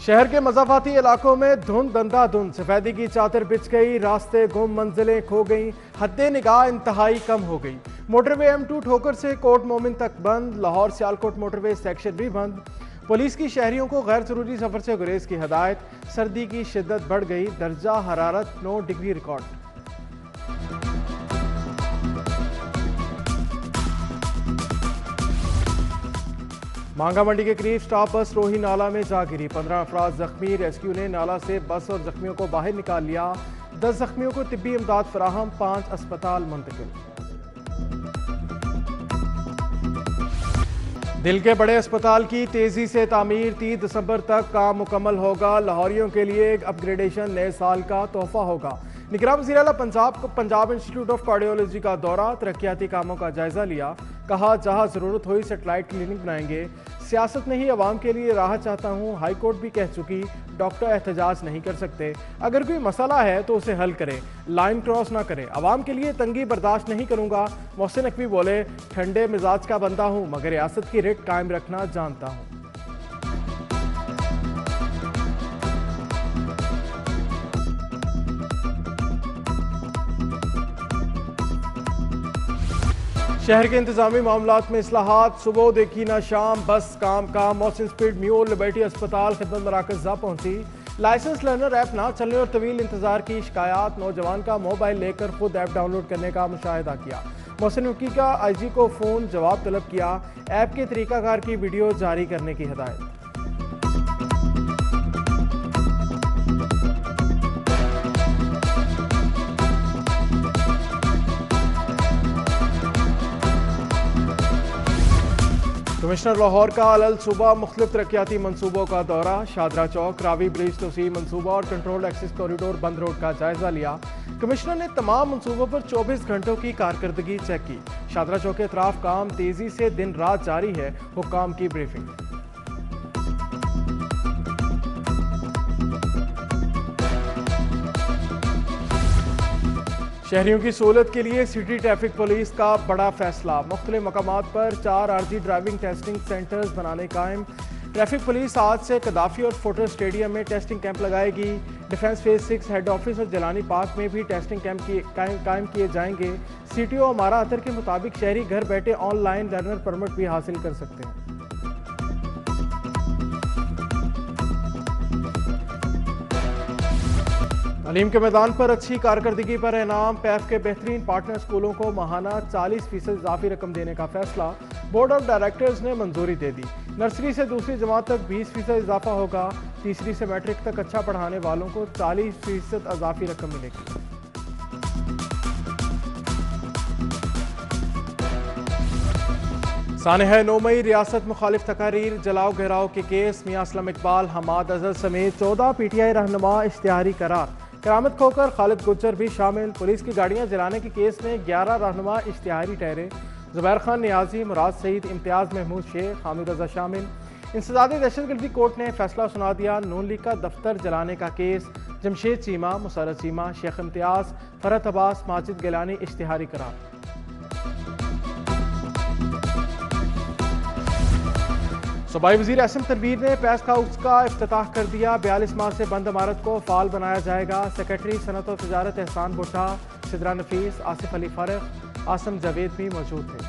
शहर के मज़ाफ़ाती इलाकों में धुंध अंधाधुंध, सफेदी की चादर बिछ गई, रास्ते गुम, मंजिलें खो गई, हद्दे निगाह इंतहाई कम हो गई। मोटरवे M2 ठोकर से कोट मोमिन तक बंद, लाहौर सियालकोट मोटरवे सेक्शन भी बंद। पुलिस की शहरियों को गैर जरूरी सफर से गुरेज की हदायत। सर्दी की शिद्दत बढ़ गई, दर्जा हरारत 9 डिग्री रिकॉर्ड। मांगा मंडी के करीब स्टॉप बस रोही नाला में जा गिरी, 15 अफराद जख्मी। रेस्क्यू ने नाला से बस और जख्मियों को बाहर निकाल लिया। 10 जख्मियों को तिब्बी इमदाद फराहम, 5 अस्पताल मुंतकिल। दिल के बड़े अस्पताल की तेजी से तामीर, 30 दिसंबर तक काम मुकम्मल होगा। लाहौरियों के लिए एक अपग्रेडेशन नए साल का तोहफा होगा। निगरान वज़ीर आला पंजाब इंस्टीट्यूट ऑफ कार्डियोलॉजी का दौरा, तरक्याती कामों का जायजा लिया। कहा जहां जरूरत हुई सेटेलाइट क्लिनिक बनाएंगे। सियासत नहीं अवाम के लिए राहत चाहता हूं, हाई कोर्ट भी कह चुकी, डॉक्टर एहतजाज नहीं कर सकते। अगर कोई मसला है तो उसे हल करें, लाइन क्रॉस ना करें। अवाम के लिए तंगी बर्दाश्त नहीं करूंगा। मोहसिन नकवी बोले, ठंडे मिजाज का बंदा हूं मगर रियासत की रिट कायम रखना जानता हूं। शहर के इंतजामी मामलात में इस्लाहात, सुबह देखी ना शाम, बस काम काम। मोहसिन स्पीड म्यूल लिबर्टी अस्पताल खिदमत मराकज जा पहुंची। लाइसेंस लर्नर ऐप ना चलने और तवील इंतजार की शिकायत। नौजवान का मोबाइल लेकर खुद ऐप डाउनलोड करने का मुशाहिदा किया। मोहसिन नकवी का IG को फोन जवाब तलब किया। ऐप के तरीकाकार की वीडियो जारी करने की हिदायत। कमिश्नर लाहौर का अल सूबा मुख्तलिफ तरक्याती मनसूबों का दौरा। शादरा चौक, रावी ब्रिज तोसी मनसूबा और कंट्रोल एक्सेस कॉरिडोर बंद रोड का जायजा लिया। कमिश्नर ने तमाम मनसूबों पर 24 घंटों की कारकर्दगी चेक की। शादरा चौक के अतराफ काम तेजी से दिन रात जारी है, हुक्काम की ब्रीफिंग। शहरियों की सहूलत के लिए सिटी ट्रैफिक पुलिस का बड़ा फैसला। मुख्तलिफ मकामात पर 4 आरजी ड्राइविंग टेस्टिंग सेंटर्स बनाने कायम। ट्रैफिक पुलिस आज से कदाफी और फोटो स्टेडियम में टेस्टिंग कैंप लगाएगी। डिफेंस फेज 6 हेड ऑफिस और जलानी पार्क में भी टेस्टिंग कैंप कायम किए जाएंगे। CTO अमारा अतर के मुताबिक शहरी घर बैठे ऑनलाइन लर्नर परमिट भी हासिल कर सकते हैं। तालीम के मैदान पर अच्छी कारकर्दगी पर इनाम। पैफ के बेहतरीन पार्टनर स्कूलों को माहाना 40% इजाफी रकम देने का फैसला। बोर्ड ऑफ डायरेक्टर्स ने मंजूरी दे दी। नर्सरी से दूसरी जमात तक 20% इजाफा होगा। तीसरी से मैट्रिक तक अच्छा पढ़ाने वालों को 40% इजाफी रकम मिलेगी। सानह 9 मई रियासत मुखालिफ तकारीर, जलाओ घेराव के केस। मियां असलम इकबाल, हमाद अजहर समेत 14 PTI रहनुमा इश्तिहारी करार। करामत खोकर खालिद गुज्जर भी शामिल। पुलिस की गाड़ियां जलाने के केस में 11 रहनुमा इश्तिहारी ठहरे। जुबैर खान नियाजी, मुराद सईद, इम्तियाज महमूद शेख, हामिद रजा शामिल। इंसदादी दहशतगर्दी कोर्ट ने फैसला सुना दिया। नून लीग का दफ्तर जलाने का केस। जमशेद चीमा, मुसरत चीमा, शेख इम्तियाज, फरहत अब्बास, माजिद गिलानी इश्तिहारी करार। सूबाई वज़ीर एसएम तनवीर ने पेस्ट हाउस का इफ्तिताह कर दिया। 42 माह से बंद इमारत को फाल बनाया जाएगा। सेक्रेटरी सनत और तजारत एहसान भुट्टा, सिद्रा नफीस, आसिफ अली फारग, आसम जावेद भी मौजूद थे।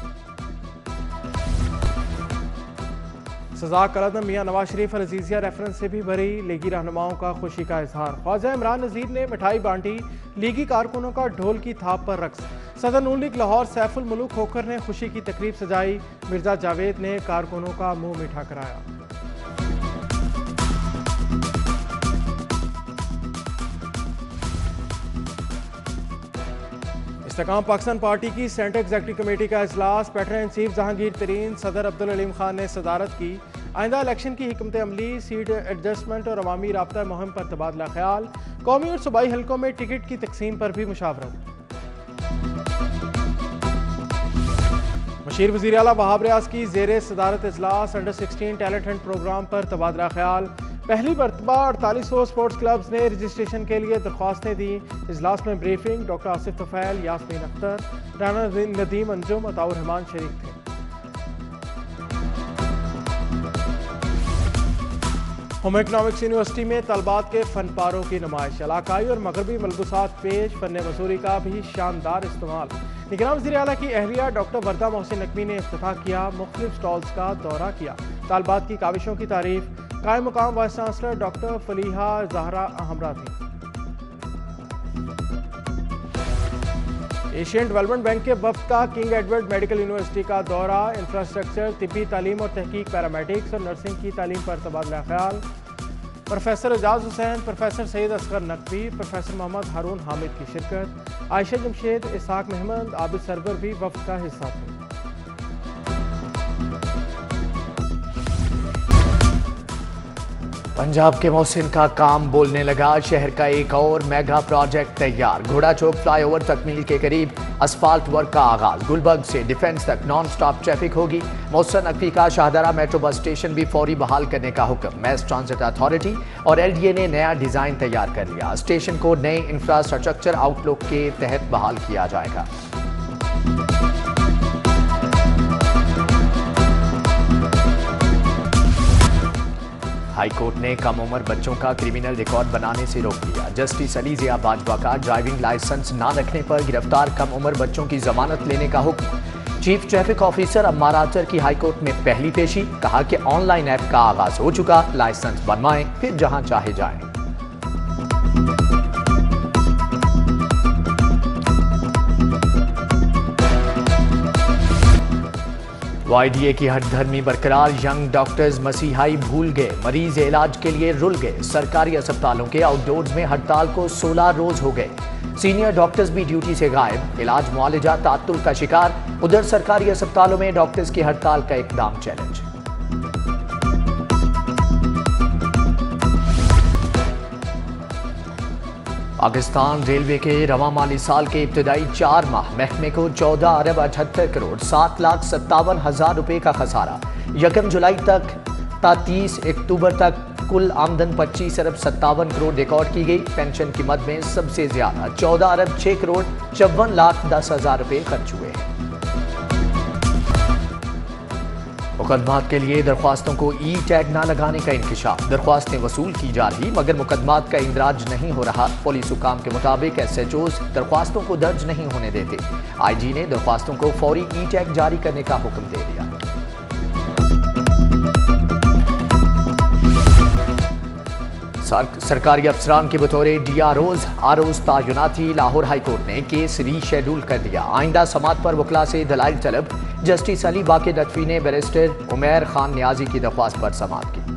सजा कलदम मियां नवाज शरीफ और अजीजिया रेफरेंस से भी भरी। लीगी रहनुमाओं का खुशी का इजहार। ख्वाजा इमरान नज़ीर ने मिठाई बांटी। लीगी कारकुनों का ढोल की थाप पर रक्स। सदर नून लीग लाहौर सैफुल मुलूक होकर ने खुशी की तकरीब सजाई। मिर्जा जावेद ने कारकुनों का मुंह मीठा कराया। इस्तेकाम पाकिस्तान पार्टी की सेंट्रल एग्जीक्यूटिव कमेटी का इजलास। पैटर्न इन चीफ जहांगीर तरीन, सदर अब्दुल अलीम खान ने सदारत की। आइंदा इलेक्शन की हिकमत अमली, सीट एडजस्टमेंट और अवामी राब्ता मुहिम पर तबादला ख्याल। कौमी और सूबाई हल्कों में टिकट की तकसीम पर भी मुशावरत। मशीर वज़ीर आला वहाब रियाज की ज़ेरे सदारत इजलास। अंडर 16 टैलेंट हंट प्रोग्राम पर तबादला ख्याल। पहली मरतबा 4800 स्पोर्ट्स क्लब्स ने रजिस्ट्रेशन के लिए दरख्वास्तें दी। इजलास में ब्रीफिंग डॉक्टर आसिफ तुफैल, यास्मीन अख्तर, राना नदीम अंजुम, अताउर रहमान शरीक थे। होम इकनॉमिक्स यूनिवर्सिटी में तलबात के फन पारों की नुमाइश, इलाकाई और मगरबी मलबूसात पेश, फन मसूरी का भी शानदार इस्तेमाल। निगरान वज़ीर आला की अहलिया डॉक्टर वर्दा मोहसिन नकवी ने इफ्तिताह किया, मुख्तलिफ स्टॉल्स का दौरा किया, तलबात की काविशों की तारीफ। कायम मुकाम वाइस चांसलर डॉक्टर फलीहा ज़हरा हमरा थी। एशियन डेवलपमेंट बैंक के वफ्द का किंग एडवर्ड मेडिकल यूनिवर्सिटी का दौरा, इंफ्रास्ट्रक्चर, तिब्बी तालीम और तहकीक, पैरामेडिक्स और नर्सिंग की तालीम पर तबादला ख्याल। Professor Ejaz Hussain, professor Syed Asghar Naqvi, professor Mohammad Haroon Hamid की शिरकत। आयशा जमशेद, इसाक महमद, आबिद सरवर भी वफ्द का हिस्सा थे। पंजाब के मोहसिन का काम बोलने लगा, शहर का एक और मेगा प्रोजेक्ट तैयार। घोड़ा चौक फ्लाईओवर तकमील के करीब असफाल्ट वर्क का आगाज। गुलबर्ग से डिफेंस तक नॉन स्टॉप ट्रैफिक होगी। मोहसिन नकवी का शाहदरा मेट्रो बस स्टेशन भी फौरी बहाल करने का हुक्म। मैस ट्रांजिट अथॉरिटी और LDA ने नया डिजाइन तैयार कर लिया। स्टेशन को नए इंफ्रास्ट्रक्चर आउटलुक के तहत बहाल किया जाएगा। हाईकोर्ट ने कम उम्र बच्चों का क्रिमिनल रिकॉर्ड बनाने से रोक दिया। जस्टिस अली ज़िया बाजवा का ड्राइविंग लाइसेंस न रखने पर गिरफ्तार कम उम्र बच्चों की जमानत लेने का हुक्म। चीफ ट्रैफिक ऑफिसर अम्मार आचर की हाईकोर्ट में पहली पेशी, कहा कि ऑनलाइन ऐप का आगाज हो चुका, लाइसेंस बनवाएं फिर जहां चाहे जाएं। YDA की हठधर्मी बरकरार, यंग डॉक्टर्स मसीहाई भूल गए, मरीज इलाज के लिए रुल गए। सरकारी अस्पतालों के आउटडोर्स में हड़ताल को 16 रोज हो गए। सीनियर डॉक्टर्स भी ड्यूटी से गायब, इलाज मुआलजा तात्तुल का शिकार। उधर सरकारी अस्पतालों में डॉक्टर्स की हड़ताल का एकदम चैलेंज। पाकिस्तान रेलवे के रवा माली साल के इब्तदाई 4 माह महकमे को 14 अरब 78 करोड़ 7,57,000 रुपए का खसारा। 1 जुलाई तक 30 अक्टूबर तक कुल आमदन 25 अरब 57 करोड़ रिकॉर्ड की गई। पेंशन की मद में सबसे ज्यादा 14 अरब 6 करोड़ 54,10,000 रुपए खर्च हुए। मुकदमात के लिए दरख्वास्तों को ई-टैग न लगाने का इंकशाफ। दरख्वास्तें वसूल की जा रही मगर मुकदमात का इंदराज नहीं हो रहा। पुलिस हुकाम के मुताबिक SHOs दरख्वास्तों को दर्ज नहीं होने देते। IG ने दरख्वास्तों को फौरी ई-टैग जारी करने का हुक्म दे दिया। सरकारी अफसरान के बतौर DROs तैनाती। लाहौर हाईकोर्ट ने केस रीशेड्यूल कर दिया। आइंदा समात पर वकला से दलाइल तलब। जस्टिस अली बाकी नकवी ने बैरिस्टर उमैर खान नियाजी की दरख्वास्त पर समात की।